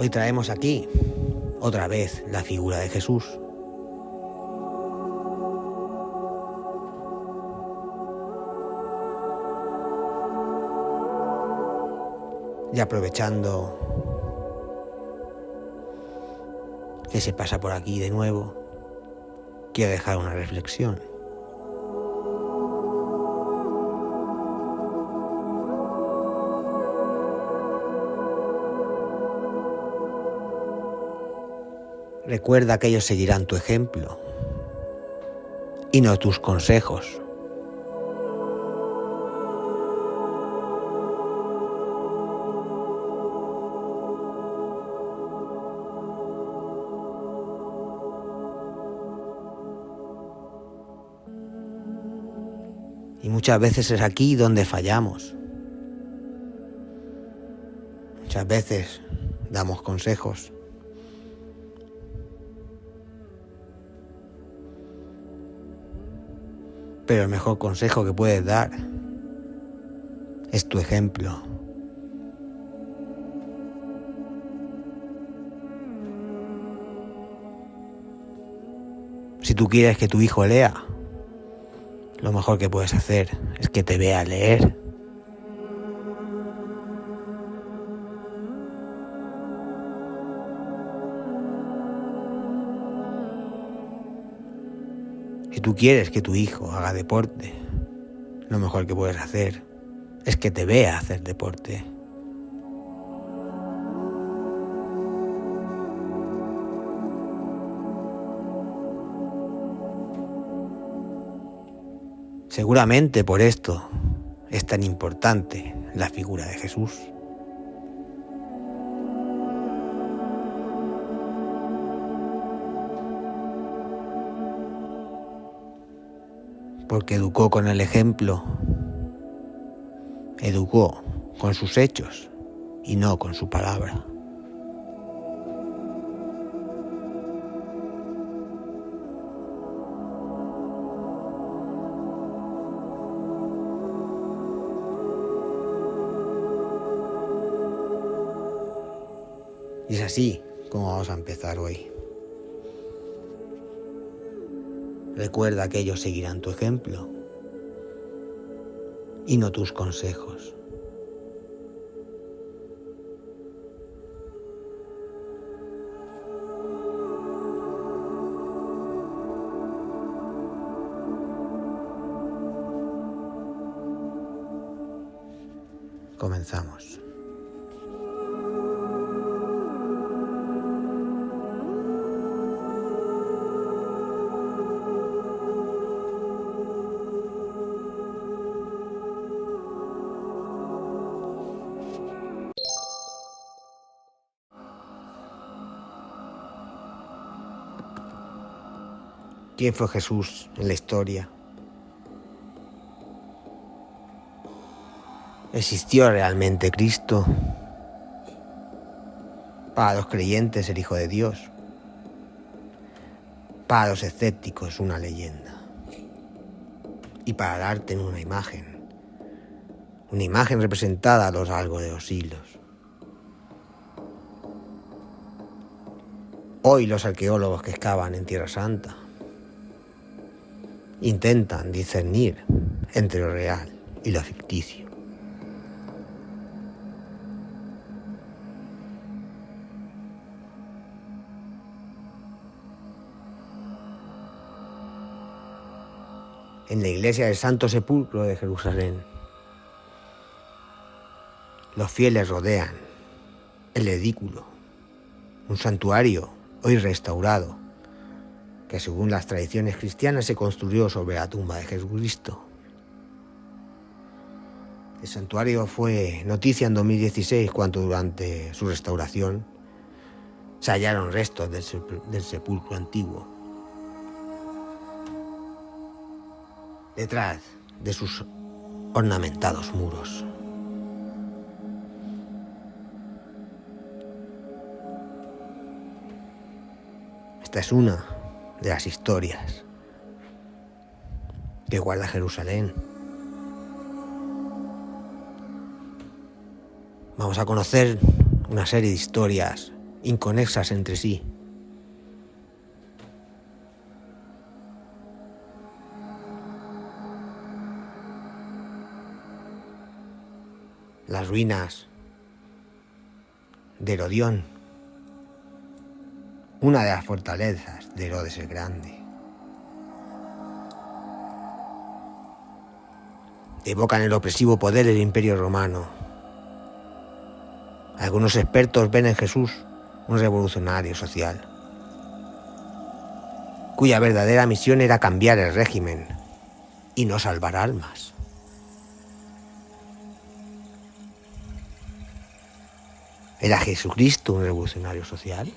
Hoy traemos aquí, otra vez, la figura de Jesús. Y aprovechando que se pasa por aquí de nuevo, quiero dejar una reflexión. Recuerda que ellos seguirán tu ejemplo y no tus consejos. Y muchas veces es aquí donde fallamos. Muchas veces damos consejos, pero el mejor consejo que puedes dar es tu ejemplo. Si tú quieres que tu hijo lea, lo mejor que puedes hacer es que te vea leer. Si tú quieres que tu hijo haga deporte, lo mejor que puedes hacer es que te vea hacer deporte. Seguramente por esto es tan importante la figura de Jesús. Porque educó con el ejemplo, educó con sus hechos y no con su palabra. Y es así como vamos a empezar hoy. Recuerda que ellos seguirán tu ejemplo y no tus consejos. Comenzamos. ¿Quién fue Jesús en la historia? ¿Existió realmente Cristo? Para los creyentes, el Hijo de Dios. Para los escépticos, una leyenda. Y para el arte, una imagen. Una imagen representada a lo largo de los siglos. Hoy los arqueólogos que excavan en Tierra Santa intentan discernir entre lo real y lo ficticio. En la iglesia del Santo Sepulcro de Jerusalén, los fieles rodean el edículo, un santuario hoy restaurado, que según las tradiciones cristianas se construyó sobre la tumba de Jesucristo. El santuario fue noticia en 2016 cuando durante su restauración se hallaron restos del sepulcro antiguo. Detrás de sus ornamentados muros. Esta es una de las historias que guarda Jerusalén. Vamos a conocer una serie de historias inconexas entre sí. Las ruinas de Herodión, una de las fortalezas de Herodes el Grande, evocan el opresivo poder del Imperio Romano. Algunos expertos ven en Jesús un revolucionario social, cuya verdadera misión era cambiar el régimen y no salvar almas. ¿Era Jesucristo un revolucionario social?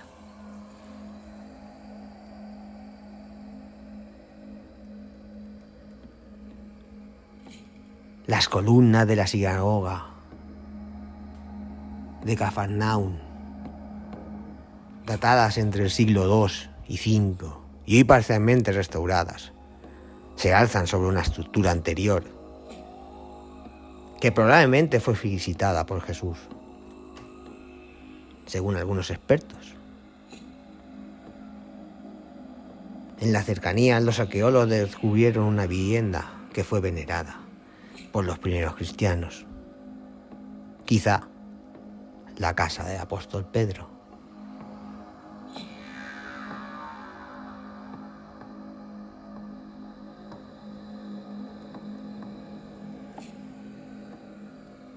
Las columnas de la sinagoga de Cafarnaún, datadas entre el siglo II y V y hoy parcialmente restauradas, se alzan sobre una estructura anterior que probablemente fue visitada por Jesús, según algunos expertos. En la cercanía, los arqueólogos descubrieron una vivienda que fue venerada por los primeros cristianos, quizá la casa del apóstol Pedro.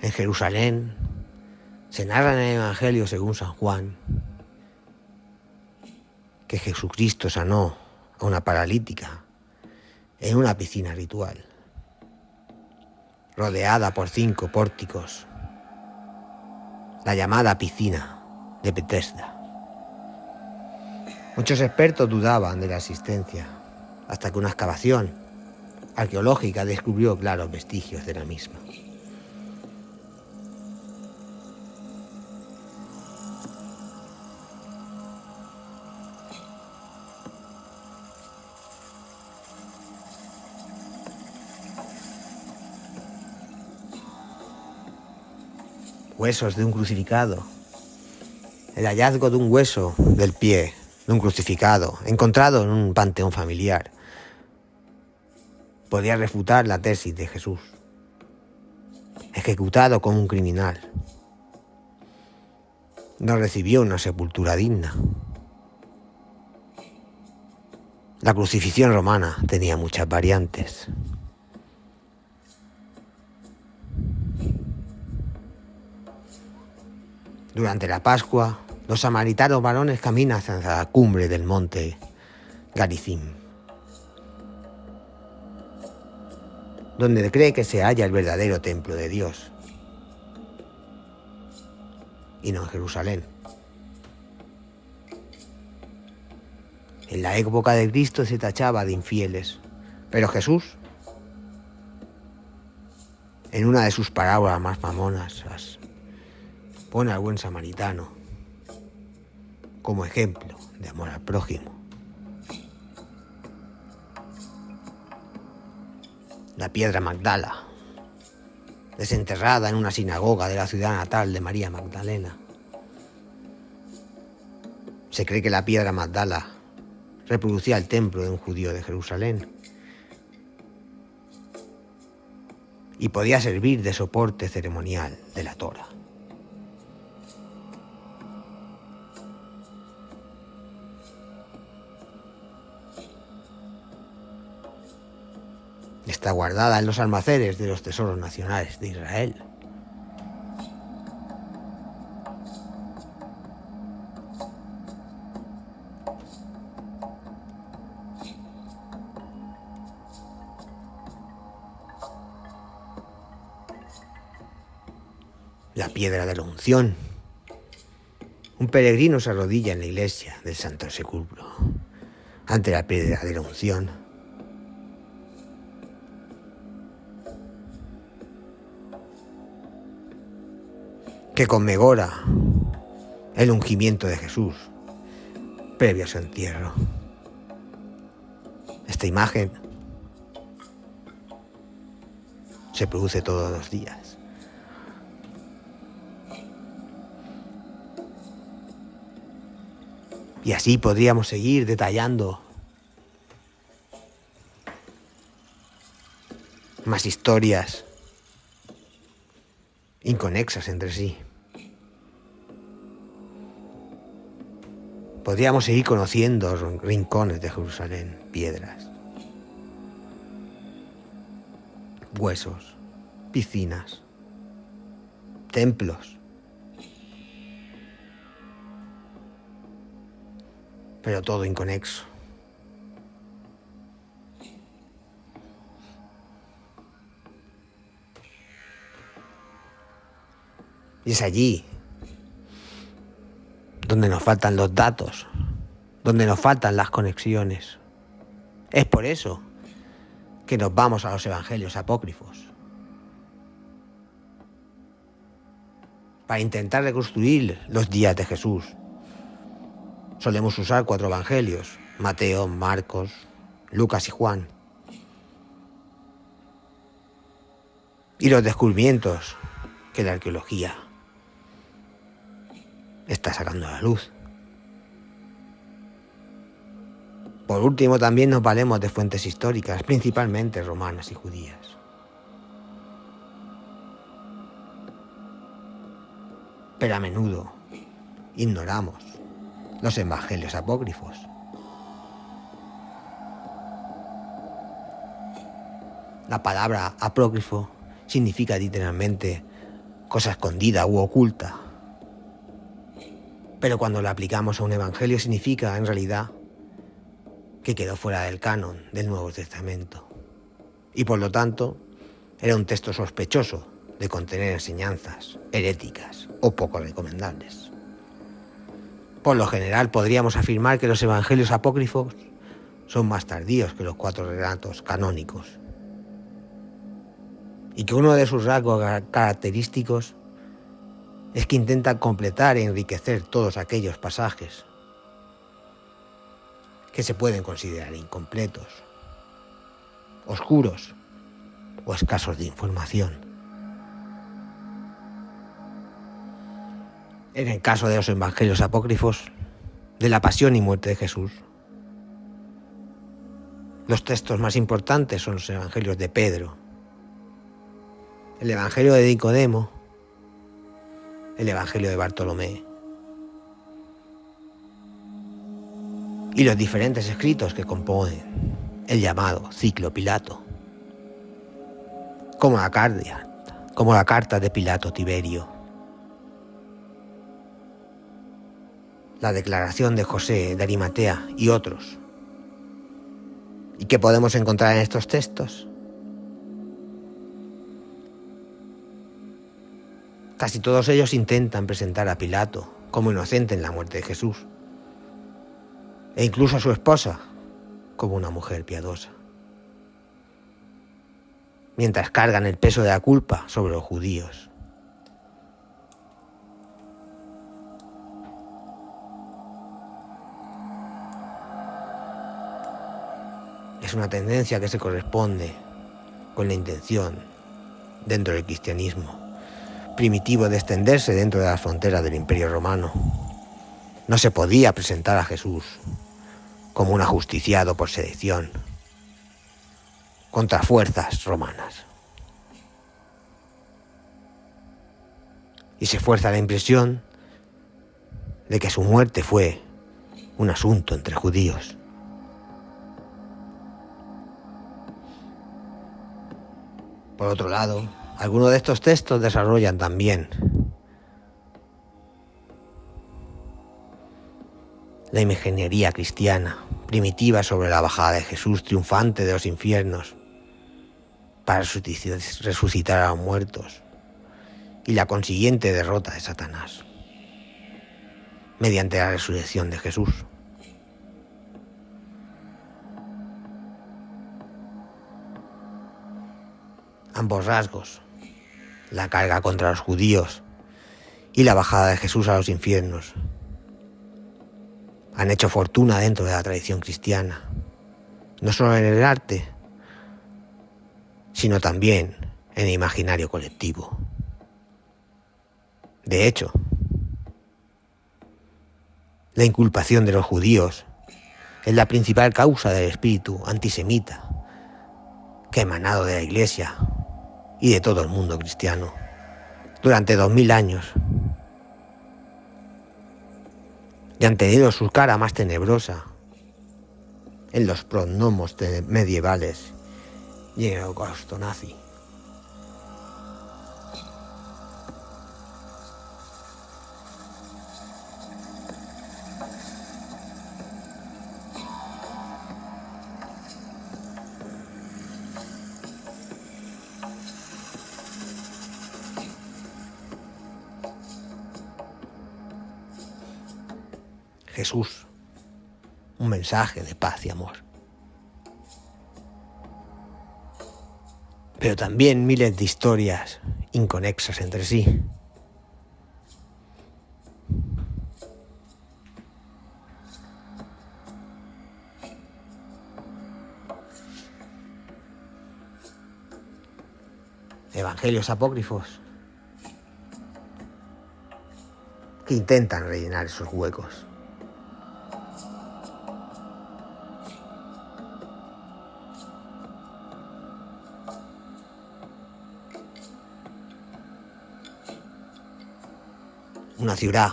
En Jerusalén se narra en el Evangelio según San Juan que Jesucristo sanó a una paralítica en una piscina ritual, rodeada por 5 pórticos, la llamada piscina de Betesda. Muchos expertos dudaban de la existencia, hasta que una excavación arqueológica descubrió claros vestigios de la misma. Huesos de un crucificado. El hallazgo de un hueso del pie de un crucificado encontrado en un panteón familiar podía refutar la tesis de Jesús, ejecutado como un criminal. No recibió una sepultura digna. La crucifixión romana tenía muchas variantes. Durante la Pascua, los samaritanos varones caminan hacia la cumbre del monte Garizim, donde cree que se halla el verdadero templo de Dios, y no en Jerusalén. En la época de Cristo se tachaba de infieles, pero Jesús, en una de sus parábolas más famosas, pone al buen samaritano como ejemplo de amor al prójimo. La piedra Magdala, desenterrada en una sinagoga de la ciudad natal de María Magdalena. Se cree que la piedra Magdala reproducía el templo de un judío de Jerusalén y podía servir de soporte ceremonial de la Torá. Está guardada en los almacenes de los tesoros nacionales de Israel. La piedra de la unción. Un peregrino se arrodilla en la iglesia del Santo Sepulcro ante la piedra de la unción. Que conmemora el ungimiento de Jesús previo a su entierro. Esta imagen se produce todos los días. Y así podríamos seguir detallando más historias inconexas entre sí. Podríamos seguir conociendo rincones de Jerusalén, piedras, huesos, piscinas, templos. Pero todo inconexo. Y es allí donde nos faltan los datos, donde nos faltan las conexiones. Es por eso que nos vamos a los evangelios apócrifos, para intentar reconstruir los días de Jesús. Solemos usar 4 evangelios: Mateo, Marcos, Lucas y Juan. Y los descubrimientos que la arqueología está sacando a la luz. Por último, también nos valemos de fuentes históricas, principalmente romanas y judías. Pero a menudo ignoramos los evangelios apócrifos. La palabra apócrifo significa literalmente cosa escondida u oculta. Pero cuando la aplicamos a un evangelio significa, en realidad, que quedó fuera del canon del Nuevo Testamento. Y por lo tanto, era un texto sospechoso de contener enseñanzas heréticas o poco recomendables. Por lo general, podríamos afirmar que los evangelios apócrifos son más tardíos que los 4 relatos canónicos, y que uno de sus rasgos característicos es que intentan completar e enriquecer todos aquellos pasajes que se pueden considerar incompletos, oscuros o escasos de información. En el caso de los evangelios apócrifos, de la pasión y muerte de Jesús, los textos más importantes son los evangelios de Pedro, el evangelio de Nicodemo, el evangelio de Bartolomé y los diferentes escritos que componen el llamado ciclo Pilato, como la carta de Pilato Tiberio, la declaración de José de Arimatea y otros. ¿Y qué podemos encontrar en estos textos? Casi todos ellos intentan presentar a Pilato como inocente en la muerte de Jesús, e incluso a su esposa como una mujer piadosa, mientras cargan el peso de la culpa sobre los judíos. Es una tendencia que se corresponde con la intención, dentro del cristianismo primitivo, de extenderse dentro de las fronteras del Imperio Romano. No se podía presentar a Jesús como un ajusticiado por sedición contra fuerzas romanas. Y se fuerza la impresión de que su muerte fue un asunto entre judíos. Por otro lado, algunos de estos textos desarrollan también la imaginería cristiana primitiva sobre la bajada de Jesús triunfante de los infiernos para resucitar a los muertos y la consiguiente derrota de Satanás mediante la resurrección de Jesús. Ambos rasgos, la carga contra los judíos y la bajada de Jesús a los infiernos, han hecho fortuna dentro de la tradición cristiana, no solo en el arte, sino también en el imaginario colectivo. De hecho, La inculpación de los judíos es la principal causa del espíritu antisemita que ha emanado de la Iglesia y de todo el mundo cristiano durante 2000 años, y han tenido su cara más tenebrosa en los pronomos medievales y en el holocausto nazi. Jesús, un mensaje de paz y amor. Pero también miles de historias inconexas entre sí. Evangelios apócrifos que intentan rellenar esos huecos. Una ciudad,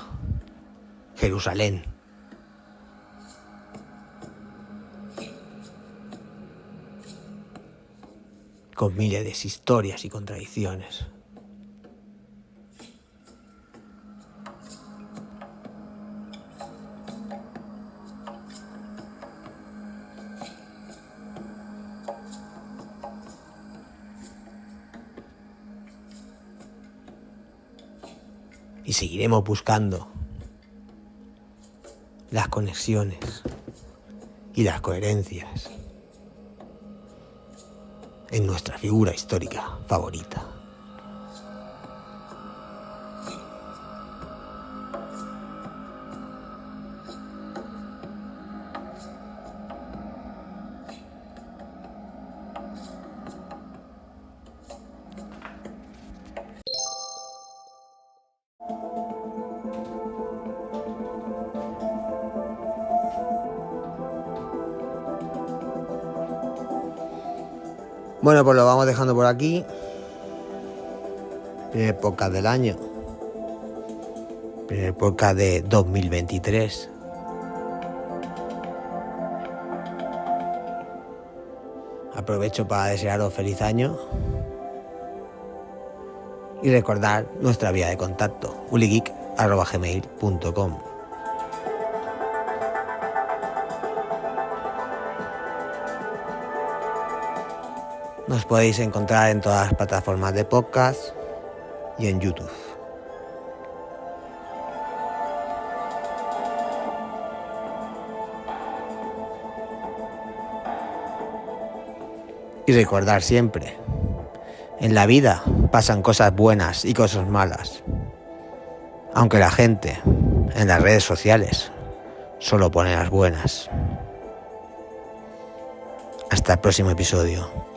Jerusalén, con miles de historias y contradicciones. Y seguiremos buscando las conexiones y las coherencias en nuestra figura histórica favorita. Bueno, pues lo vamos dejando por aquí. Primer podcast del año. Primer podcast de 2023. Aprovecho para desearos feliz año. Y recordar nuestra vía de contacto, uligeek@gmail.com. Nos podéis encontrar en todas las plataformas de podcast y en YouTube. Y recordar siempre, en la vida pasan cosas buenas y cosas malas, aunque la gente en las redes sociales solo pone las buenas. Hasta el próximo episodio.